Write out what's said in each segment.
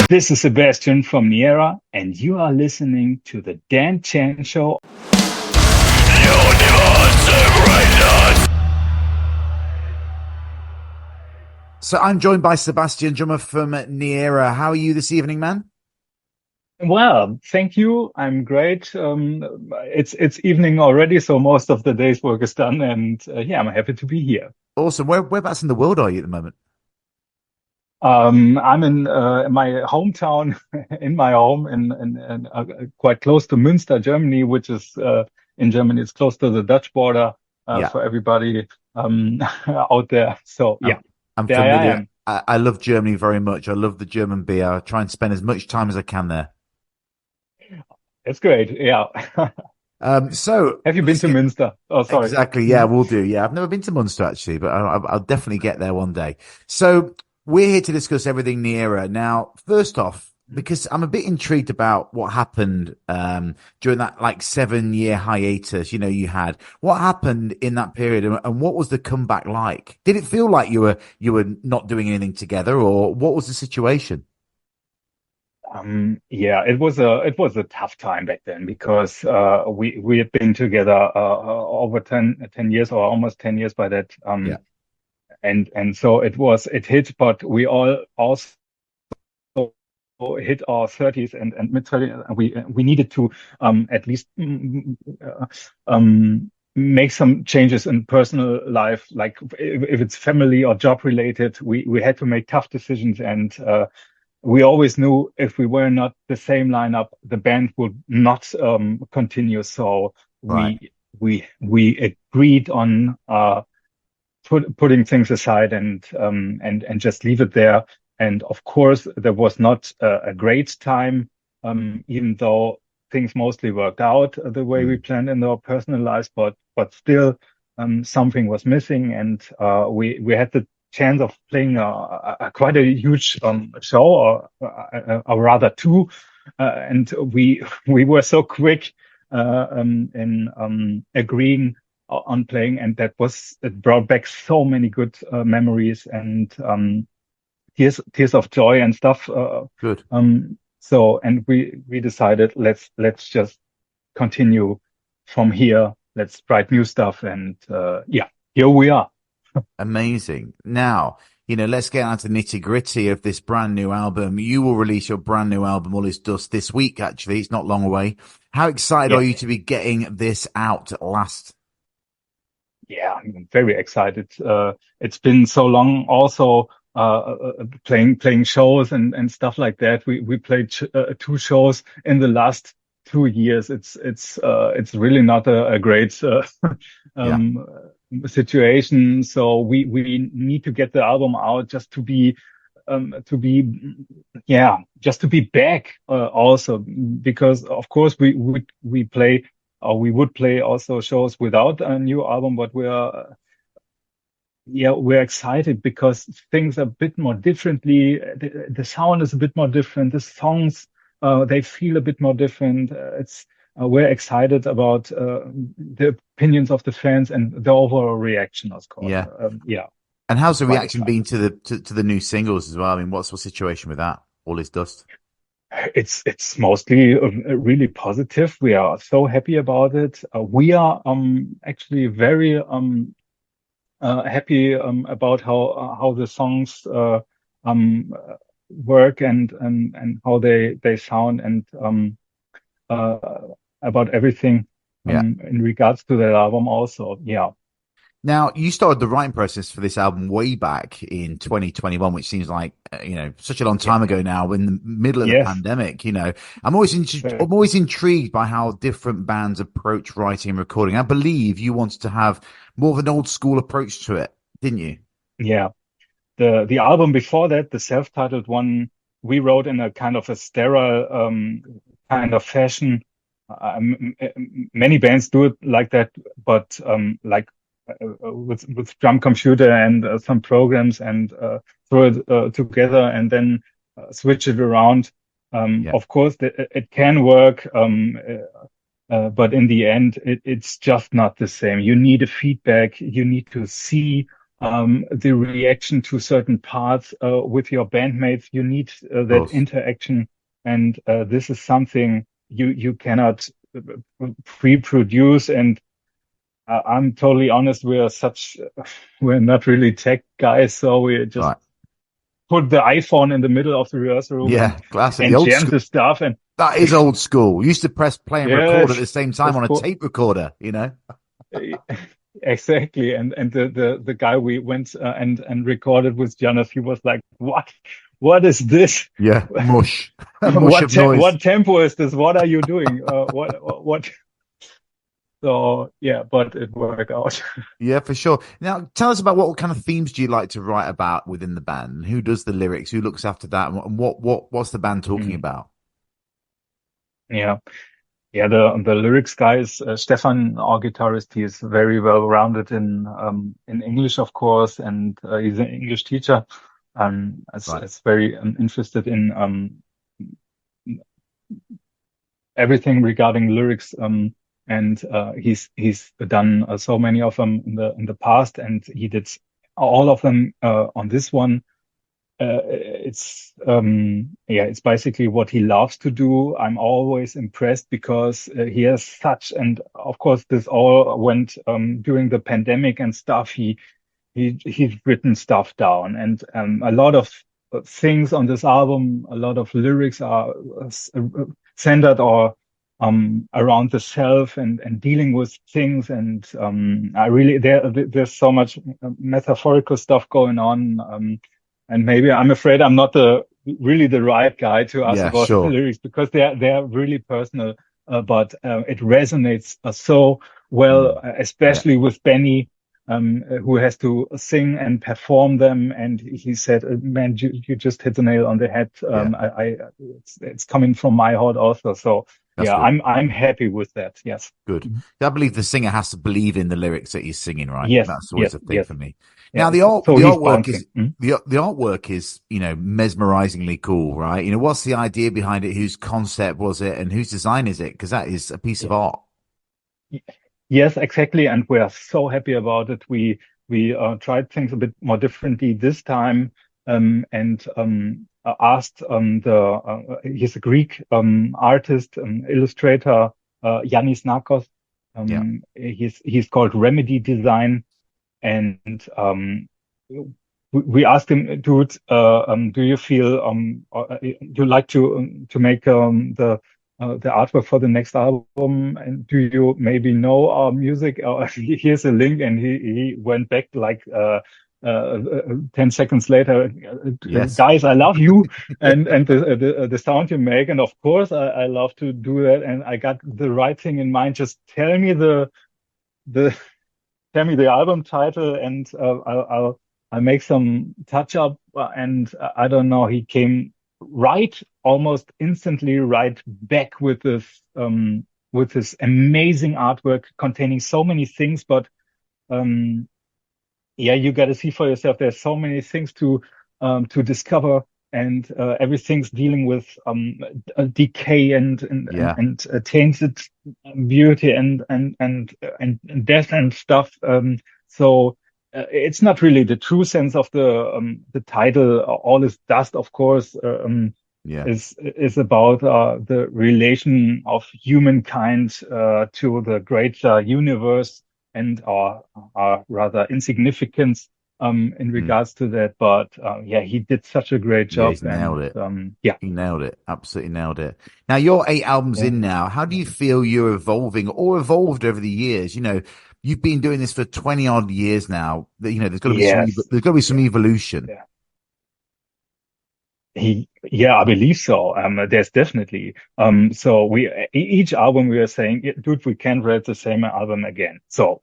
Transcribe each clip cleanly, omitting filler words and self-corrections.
This is Sebastian from Neaera, and you are listening to the Dan Chan Show. So I'm joined by Sebastian, drummer from Neaera. How are you this evening, man? Well, thank you. I'm great. It's evening already, so most of the day's work is done, and yeah, I'm happy to be here. Awesome. Whereabouts in the world are you at the moment? I'm in my hometown, in my home, in quite close to Münster, Germany, which is in Germany. It's close to the Dutch border Yeah, for everybody out there. So I'm, yeah, I'm there I familiar. am. I love Germany very much. I love the German beer. I try and spend as much time as I can there. It's great. Yeah. So Have you been let's to get Münster? Oh, sorry. exactly. Yeah, we'll do. Yeah, I've never been to Munster actually, but I'll definitely get there one day. So we're here to discuss everything Neaera. Now, first off, because I'm a bit intrigued about what happened during that like 7 year hiatus, you had. What happened in that period, and what was the comeback like? Did it feel like you were not doing anything together, or what was the situation? Yeah, it was a tough time back then because we had been together over 10 years or almost 10 years by that. Yeah, And so it hit, but we all also hit our 30s and mid 30s. And we needed to at least make some changes in personal life, like if it's family or job related. We had to make tough decisions, and we always knew if we were not the same lineup, the band would not continue. So right. we agreed on putting things aside and just leave it there. And of course, there was not a great time, even though things mostly worked out the way we Mm. planned in our personal lives. But still, something was missing, and we had the chance of playing a quite a huge show, or rather two, and we were so quick in agreeing on playing, and it brought back so many good memories and tears of joy and stuff. Good. So and we decided let's just continue from here. Let's write new stuff, and yeah, here we are. Amazing. Now, let's get out to the nitty gritty of this brand new album. You will release your brand new album, All Is Dust, this week, actually. It's not long away. How excited are Yeah, you to be getting this out at last? yeah, I'm very excited. It's been so long also playing shows and stuff like that. We played two shows in the last 2 years. It's really not a great Yeah. um, situation. So we need to get the album out just to be yeah, just to be back also, because of course we play, or we would play also shows without a new album, but we're excited because things are a bit more differently. The sound is a bit more different. The songs, they feel a bit more different. We're excited about the opinions of the fans and the overall reaction, of course. Yeah. Yeah, And how's the quite reaction excited. been to the new singles as well? I mean, what's the situation with that? All Is Dust. It's mostly really positive. We are so happy about it. We are actually very happy about how the songs um work and how they sound, and uh about everything Yeah. in regards to that album also. Yeah. Now, you started the writing process for this album way back in 2021, which seems like, such a long Yeah. time ago now, in the middle of the Yes. pandemic. I'm always, Very. I'm always intrigued by how different bands approach writing and recording. I believe you wanted to have more of an old school approach to it, didn't you? Yeah. The album before that, the self-titled one, we wrote in a kind of a sterile kind of fashion. Many bands do it like that, but like with drum computer and some programs, and throw it together and then switch it around. Yeah. Of course, it can work, but in the end, it's just not the same. You need a feedback. You need to see the reaction to certain parts with your bandmates. You need Of that course. interaction, and this is something you cannot pre-produce. And I'm totally honest, we're not really tech guys, so we just Right. put the iPhone in the middle of the rehearsal room Yeah. Classic. The and old jam school. the stuff. And That is old school. We used to press play and record at yes, the same time of on a course. tape recorder, you know? Exactly. And the guy we went and recorded with Janos, he was like, what is this? Yeah. Mush. Mush of noise. What tempo is this? What are you doing? What? So yeah, but it worked out. Yeah, for sure. Now, tell us about what kind of themes do you like to write about within the band? Who does the lyrics? Who looks after that? And what's the band talking Mm, about? yeah. Yeah, the lyrics guy is Stefan, our guitarist. He is very well rounded in English, of course, and he's an English teacher. Right. Is very interested in everything regarding lyrics. And he's done so many of them in the past, and he did all of them on this one. It's basically what he loves to do. I'm always impressed because he has such, and of course this all went during the pandemic and stuff. He's written stuff down, and a lot of things on this album, a lot of lyrics are centered or around the self and dealing with things. And I really there's so much metaphorical stuff going on. And maybe I'm afraid I'm not really the right guy to ask Yeah, about the sure. lyrics because they're really personal. But it resonates so well, Mm. Yeah, especially with Benny, who has to sing and perform them. And he said, "Man, you just hit the nail on the head. yeah. It's coming from my heart also." So That's yeah, good. I'm happy with that. Yes. Good. Mhm. I believe the singer has to believe in the lyrics that he's singing, right? Yes, That's always yes, a thing yes. for me. Yeah. Now, So the he's artwork bouncing. is the artwork is, you know, mesmerizingly cool, right? You know, what's the idea behind it? Whose concept was it, and whose design is it? Because that is a piece of Yeah. art. Yes, exactly. And we are so happy about it. We tried things a bit more differently this time, and asked he's a Greek artist, illustrator, Yannis Narkos. Yeah. He's called Remedy Design, and we asked him, dude, do you feel you like to make the artwork for the next album, and do you maybe know our music? Here's a link, and he went back like 10 seconds later, Yes. guys, I love you, and the sound you make, and of course I love to do that, and I got the right thing in mind. Just the tell me the album title, and I'll make some touch up. And I don't know, he came right almost instantly right back with this amazing artwork containing so many things. But um, yeah, you got to see for yourself. There's so many things to discover, and everything's dealing with decay Yeah. and tainted beauty and death and stuff. So it's not really the true sense of the title. All is dust, of course. Yeah. Is about the relation of humankind to the greater universe and our rather insignificance in Mm. regards to that. But yeah, he did such a great Yeah. job, He's and nailed it. yeah, He nailed it. Absolutely nailed it. Now you're 8 albums yeah, in now. How do you feel you're evolving or evolved over the years? You know, you've been doing this for 20 odd years now. You know, yes, there's got to be some yeah, evolution. yeah. Yeah, I believe so. There's definitely. So each album we are saying, "Yeah, dude, we can't write the same album again." So,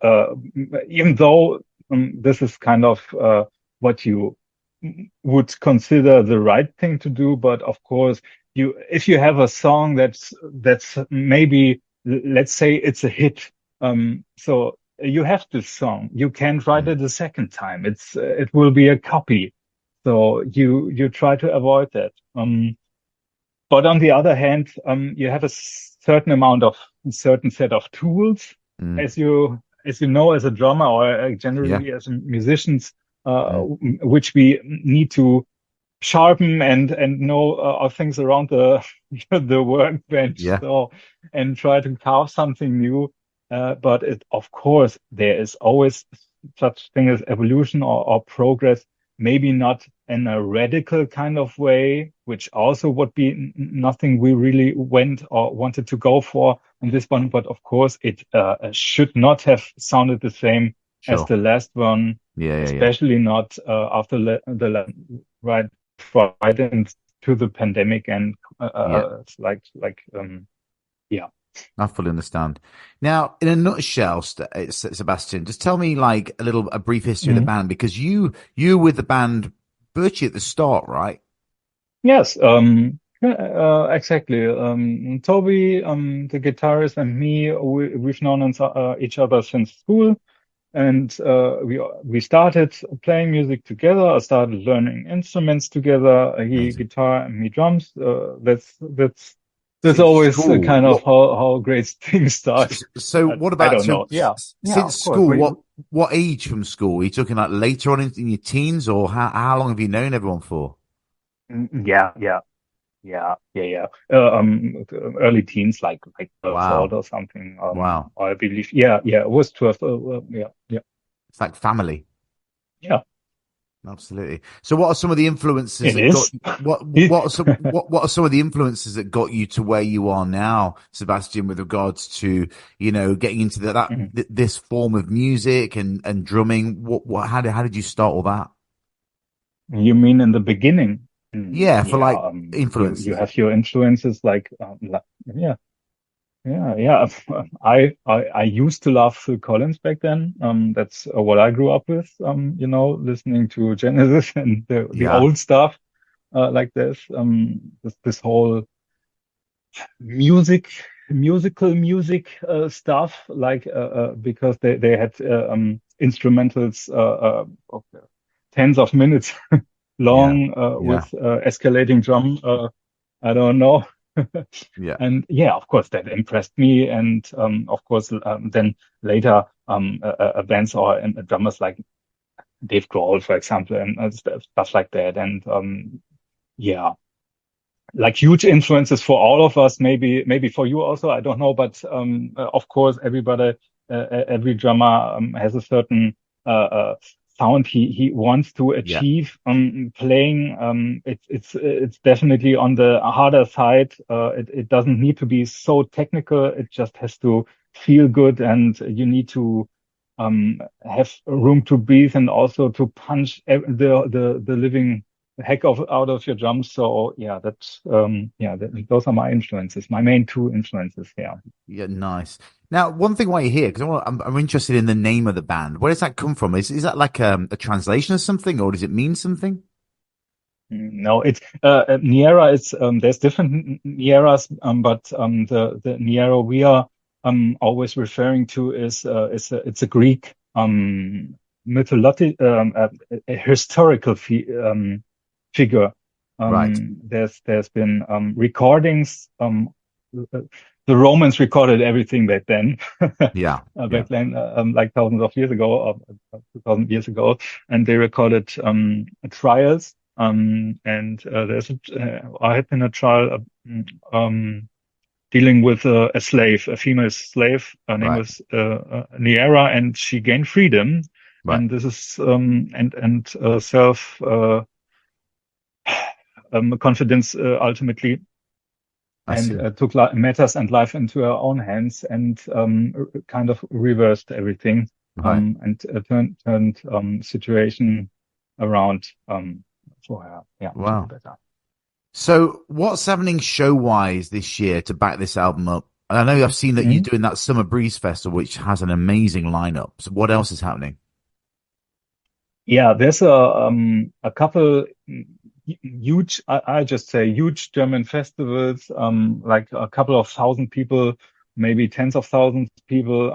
even though this is kind of what you would consider the right thing to do, but of course, if you have a song that's maybe, let's say it's a hit, so you have this song, you can't write Mm. it a second time. It will be a copy. So you try to avoid that. But on the other hand, you have a certain set of tools, Mm. as you know, as a drummer or Yeah. generally as musicians. Mm. which we need to sharpen and know our things around the the workbench, Yeah, so and try to carve something new. But of course, there is always such thing as evolution or progress. Maybe not in a radical kind of way, which also would be nothing we really went or wanted to go for in this one. But of course, it should not have sounded the same as sure. the last one, Yeah, yeah, yeah. especially not after right right into the pandemic and Yeah. it's like yeah. I fully understand. Now, in a nutshell, Sebastian, just tell me like a brief history of the Mhm. band because you were with the band virtually at the start, right? Yes, exactly. Toby, the guitarist, and me, we've known each other since school, and we started playing music together. I started learning instruments together. He Amazing. guitar and me drums. That's Since always school, kind of what? how great things start. So, what I about don't know. Yeah, yeah, since of course. school? What age from school? Are you talking like later on in your teens, or how long have you known everyone for? Yeah, yeah. Yeah, yeah, yeah. Early teens, like 12 old Wow, or something. wow, I believe. Yeah, yeah. It was 12. Yeah, yeah, it's like family. yeah. Absolutely. So, what are some of the influences It that got is. what are some of the influences that got you to where you are now, Sebastian, with regards to getting into Mhm. this form of music and drumming? What how did you start all that? You mean in the beginning? Yeah, for Yeah. like You influences. have your influences yeah, yeah, yeah. I used to love Phil Collins back then. That's what I grew up with. Listening to Genesis and the Yeah, old stuff. Like this whole music musical music stuff like because they had instrumentals of tens of minutes yeah, long yeah, with escalating drum I don't know. yeah, And yeah, of course that impressed me, and of course then later bands or drummers like Dave Grohl, for example, and stuff like that. And yeah, like huge influences for all of us, maybe for you also, I don't know. But of course, every drummer has a certain uh, sound he wants to yeah. achieve playing. It's definitely on the harder side. It doesn't need to be so technical. It just has to feel good, and you need to have room to breathe and also to punch the living heck of out of your drums. So yeah, those are my influences, my main two influences. Yeah. Yeah, nice. Now, one thing while you're here, because I'm interested in the name of the band. Where does that come from? Is that like a translation of something, or does it mean something? No, it's Neaera. It's there's different Neaeras, but the Neaera we are always referring to is it's a Greek mythologic a historical figure. Right. There's been recordings. The Romans recorded everything back then, Yeah. Yeah. back then, like thousands of years ago, or 2,000 years ago, and they recorded trials. And I had been a trial dealing with a slave, a female slave. Her name Right. was Neaera, and she gained freedom. Right. And this is and self confidence ultimately, I and see. took matters and life into her own hands, and kind of reversed everything, Right. and turned situation around for her, yeah, to the Wow. better. So, what's happening show wise this year to back this album up? And I know I've seen that you're Mhm. doing that Summer Breeze Festival, which has an amazing lineup. So, what else is happening? Yeah, there's a couple huge, I just say huge German festivals, like a couple of thousand people, maybe tens of thousands of people.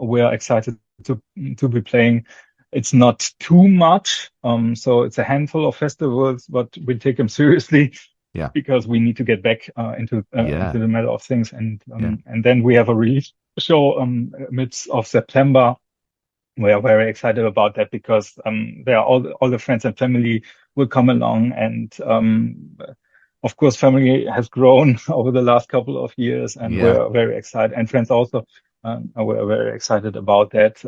We are excited to be playing. It's not too much, so it's a handful of festivals, but we take them seriously Yeah. because we need to get back into Yeah. the matter of things. Yeah. And then we have a release show midst of September, we are very excited about that because there are all the friends and family will come along, and of course family has grown over the last couple of years, and Yeah, we're very excited, and friends also. We're very excited about that.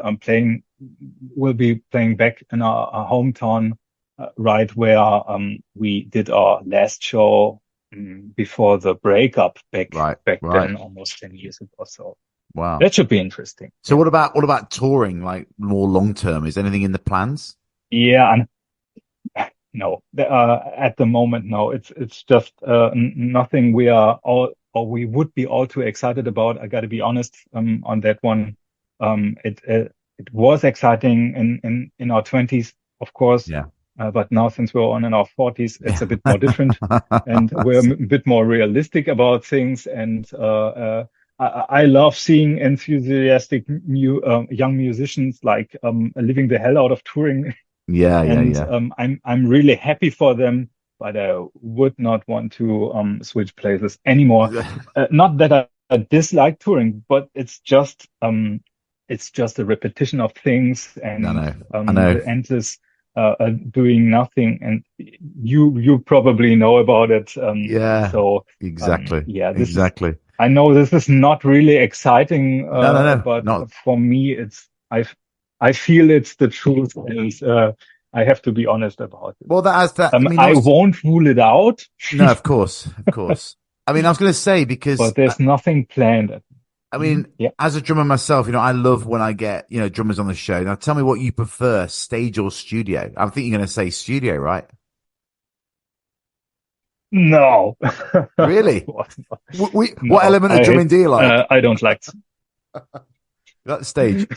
We'll be playing back in our hometown, right where we did our last show before the breakup right, back right. then, almost 10 years ago. So Wow. that should be interesting. So Yeah. what about touring, like more long term? Is anything in the plans? Yeah, and no, at the moment, no. It's just nothing we are all or we would be all too excited about. I got to be honest on that one. It was exciting in our 20s, of course, Yeah. but now since we're on in our 40s, it's a bit more different, and we're a bit more realistic about things. And I love seeing enthusiastic new young musicians like living the hell out of touring. Yeah, yeah, And yeah. I'm really happy for them, but I would not want to switch places anymore. Not that I dislike touring, but it's just a repetition of things, No, and no, I know. the endless doing nothing. And you probably know about it. Yeah, So exactly, yeah, this is exactly. I know this is not really exciting, No, no, no, but not. for me, I feel it's the truth, and I have to be honest about it. Well, that has that. I mean, I also, won't rule it out, no, of course, of course. I mean, I was going to say because but there's nothing planned. I Mhm. mean, Yeah. as a drummer myself, I love when I get drummers on the show. Now, tell me what you prefer, stage or studio. I think you're going to say studio, right? No. Really? What? What No, element of drumming do you like? I don't like. You like the stage,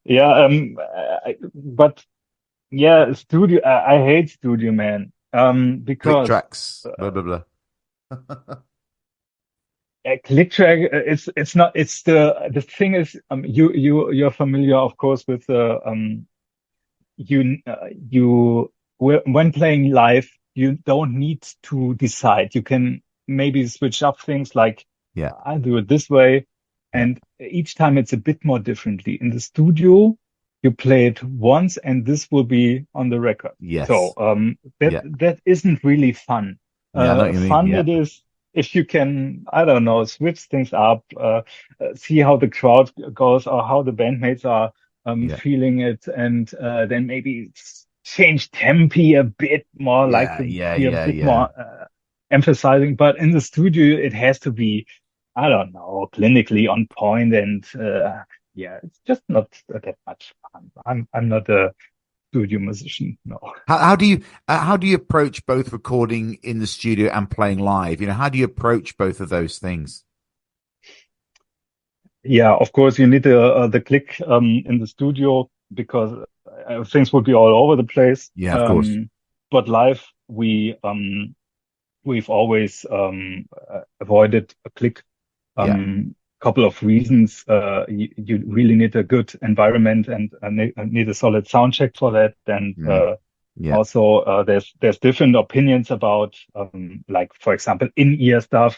Yeah. But yeah, studio. I hate studio, man. click Because tracks, blah blah blah. a click track, it's not. It's the thing is, you're familiar, of course, with the you when playing live, you don't need to decide. You can maybe switch up things like Yeah, I'll do it this way, yeah, and each time it's a bit more differently. In the studio, you play it once, and this will be on the record. So yes, that yeah, that isn't really fun. yeah. I know what you mean. Fun Yeah, it is if you can, I don't know, switch things up, see how the crowd goes or how the bandmates are yeah, feeling it, and then maybe change tempi a bit more, like yeah, to yeah, be a yeah, bit yeah. more emphasizing. But in the studio, it has to be, I don't know, clinically on point, and yeah, it's just not that much fun. I'm not a studio musician, no. How do you approach both recording in the studio and playing live? How do you approach both of those things? Yeah, of course, you need the click in the studio because things would be all over the place. Yeah, of course. But live, we've always avoided a click. Yeah, Couple of reasons. You really need a good environment, and need a solid sound check for that. And mm, yeah, also, there's different opinions about, like, for example, in-ear stuff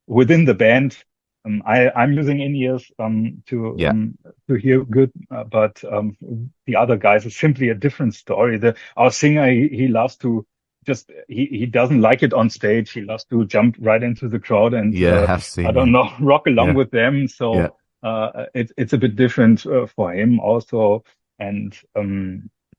within the band. I'm using in-ears yeah, to hear good, but the other guys is simply a different story. Our singer, he loves to just he doesn't like it on stage. He loves to jump right into the crowd and yeah. I've I seen. don't Yeah, know, rock along yeah, with them. yeah. So it's a bit different for him also. And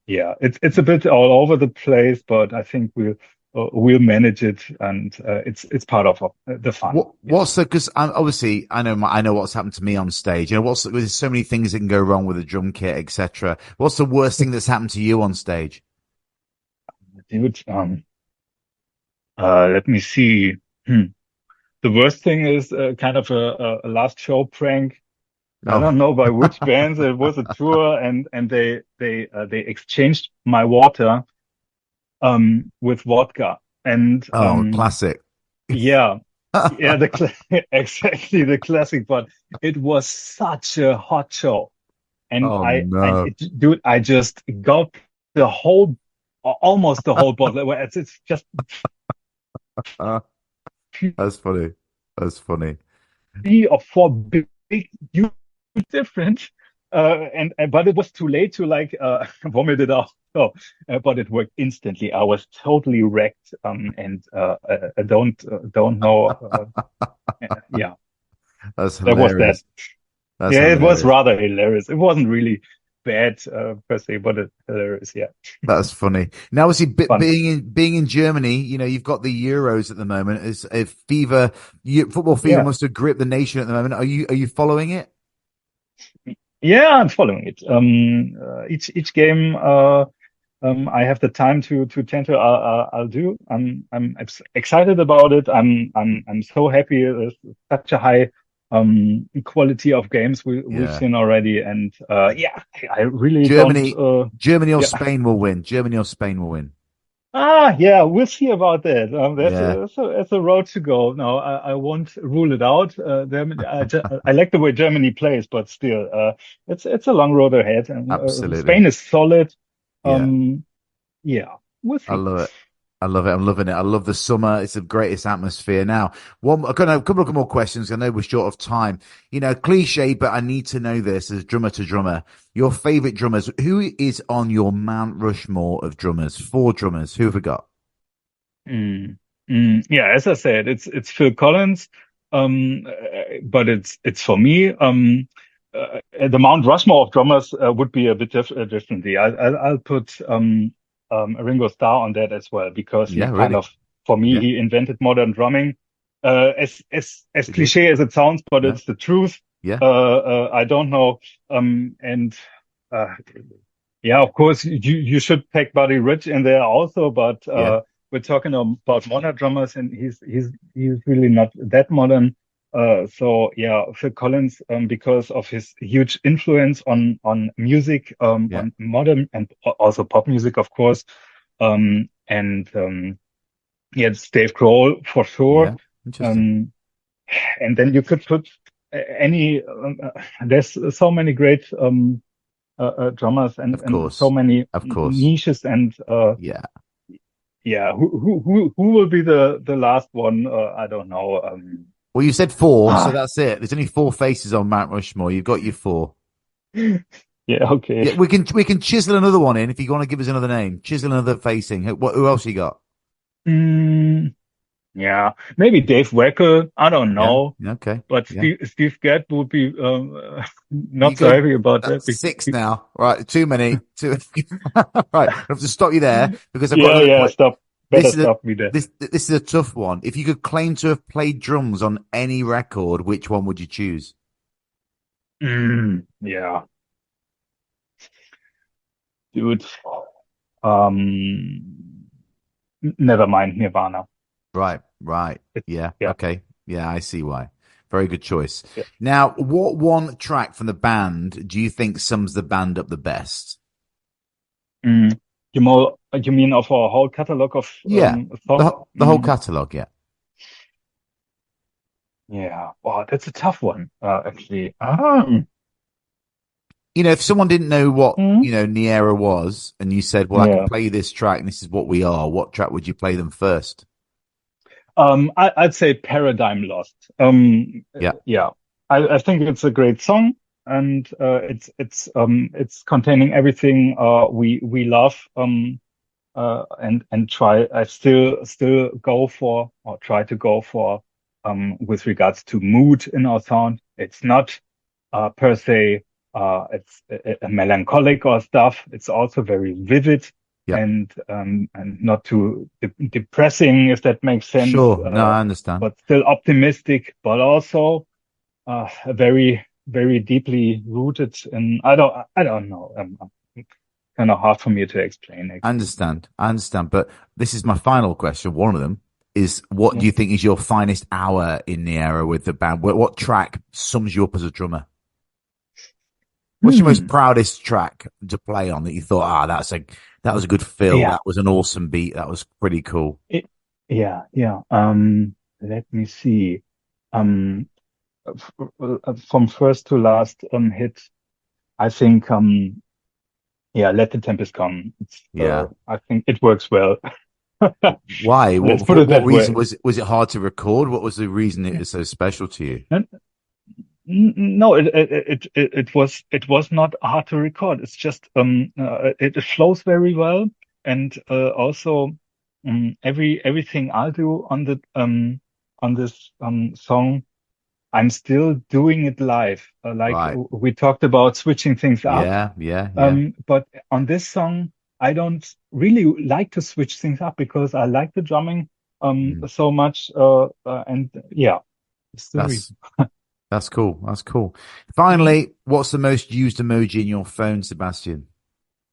yeah, it's a bit all over the place, but I think we'll manage it, and it's part of the fun. Yeah. What's the because obviously I know what's happened to me on stage. There's so many things that can go wrong with a drum kit, etc. What's the worst thing that's happened to you on stage? Dude, let me see. Hmm. The worst thing is kind of a last show prank. I Oh, don't know by which bands. It was a tour, and they exchanged my water with vodka. And oh, classic. yeah, yeah, exactly the classic. But it was such a hot show, and Oh no. dude, I just got the whole, almost the whole bottle. Well, it's just Uh, that's funny. That's funny. 3 or 4 big, huge difference. but it was too late to like vomit it out. So, but it worked instantly. I was totally wrecked. And I don't know. Yeah, That's that was that. hilarious. That's Yeah, it was hilarious. rather hilarious. It wasn't really bad per se, but it's hilarious. Yeah, That's funny. Now, obviously, fun. being in Germany, you've got the Euros at the moment. Is a fever, football fever Yeah, must have gripped the nation at the moment. Are you following it? yeah, I'm following it. Each game. I have the time to tend to. I'll do. I'm excited about it. I'm so happy. There's such a high quality of games we've Yeah. seen already, and yeah, I really don't. Germany, Germany or Yeah. Spain will win. Germany or Spain will win. Yeah, we'll see about that. Yeah. That's a road to go. No, I won't rule it out. I like the way Germany plays, but still, it's a long road ahead. And Absolutely. Spain is solid. Yeah. Um, yeah, we'll I see. love it. I love it. I'm loving it. I love the summer. It's the greatest atmosphere. Now, I've got a couple of more questions. I know we're short of time. Cliche, but I need to know this as drummer to drummer. Your favorite drummers. Who is on your Mount Rushmore of drummers? Four drummers. Who have we got? Mm, yeah, as I said, it's Phil Collins, but it's for me. The Mount Rushmore of drummers would be a bit differently. I'll put Ringo Starr on that as well because he Yeah, kind really. of, for me, Yeah, he invented modern drumming. As he did. cliche as it sounds, but No. it's the truth. Yeah. I don't know. And uh, yeah, of course, you should pack Buddy Rich in there also, but Yeah. we're talking about modern drummers, and he's really not that modern. So yeah, Phil Collins, because of his huge influence on music, Yeah. on modern and also pop music, of course. And yeah, it's Dave Grohl for sure. Yeah. Interesting. Um, and then you could put any. There's so many great drummers Of and so course. many Of course. niches and Yeah. yeah, who will be the last one? I don't know. Well, you said four, so Ah, that's it. There's only four faces on Mount Rushmore. You've got your four. yeah, okay. Yeah, we can chisel another one in if you want to give us another name. Chisel another facing. Who else you got? Mm, yeah, maybe Dave Weckl. I don't Yeah. know, Okay. but Yeah. Steve Gadd would be You not so go. happy about that. That's six now. Right. Too many. Too. Right. I have to stop you there because I've got Yeah, another yeah. question. Stop. Better This is a stop me there. this is a tough one. If you could claim to have played drums on any record, which one would you choose? Yeah, dude. Um, Never mind Nirvana. Right. Right. It's Yeah. yeah, Okay. Yeah, I see why. Very good choice. yeah. Now, what one track from the band do you think sums the band up the best? Mm. You mean of our whole catalog of Yeah. songs? The whole catalog, yeah. Yeah. Wow, that's a tough one, actually. If someone didn't know what, Mm. Neaera was, and you said, well, I can Yeah. play this track and this is what we are, what track would you play them first? I'd say Paradigm Lost. Yeah. Yeah. I think it's a great song, and it's containing everything we love. And try I still go for or try to go for with regards to mood in our sound. It's not per se it's a melancholic or stuff. It's also very vivid Yeah. and not too depressing, if that makes sense. Sure. No, I understand. But still optimistic, but also very deeply rooted in I don't know. Kind of hard for me to explain I actually. understand. I understand. But this is my final question. One of them is what do Yeah. you think is your finest hour in the era with the band? What track sums you up as a drummer? What's your most Hmm. proudest track to play on that you thought, that was a good fill. Yeah. That was an awesome beat. That was pretty cool. It, yeah. Yeah. Let me see. Um, from first to last hit, I think yeah, Let the Tempest Come. Yeah. I think it works well. Why? Let's What, put what, it what that reason way. was it hard to record? What was the reason it was so special to you? No, it was not hard to record. It's just it flows very well, and also everything I do on this song, I'm still doing it live. Like Right. we talked about switching things up, Yeah, yeah, yeah. but on this song, I don't really like to switch things up because I like the drumming Mm. so much, and yeah, it's the That's reason. that's cool. That's cool. Mhm. Finally, what's the most used emoji in your phone, Sebastian?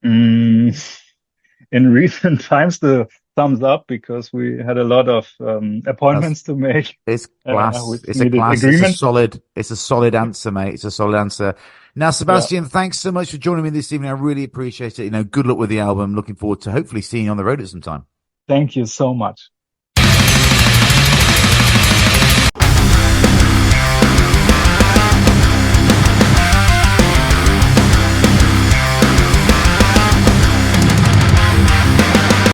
Mm, in recent times, the thumbs up because we had a lot of That's appointments to make, it's class. which It's a needed class. agreement. It's a solid answer, mate. It's a solid answer. Now, Yeah, Sebastian, thanks so much for joining me this evening. I really appreciate it. Good luck with the album. Looking forward to hopefully seeing you on the road at some time. thank you so much.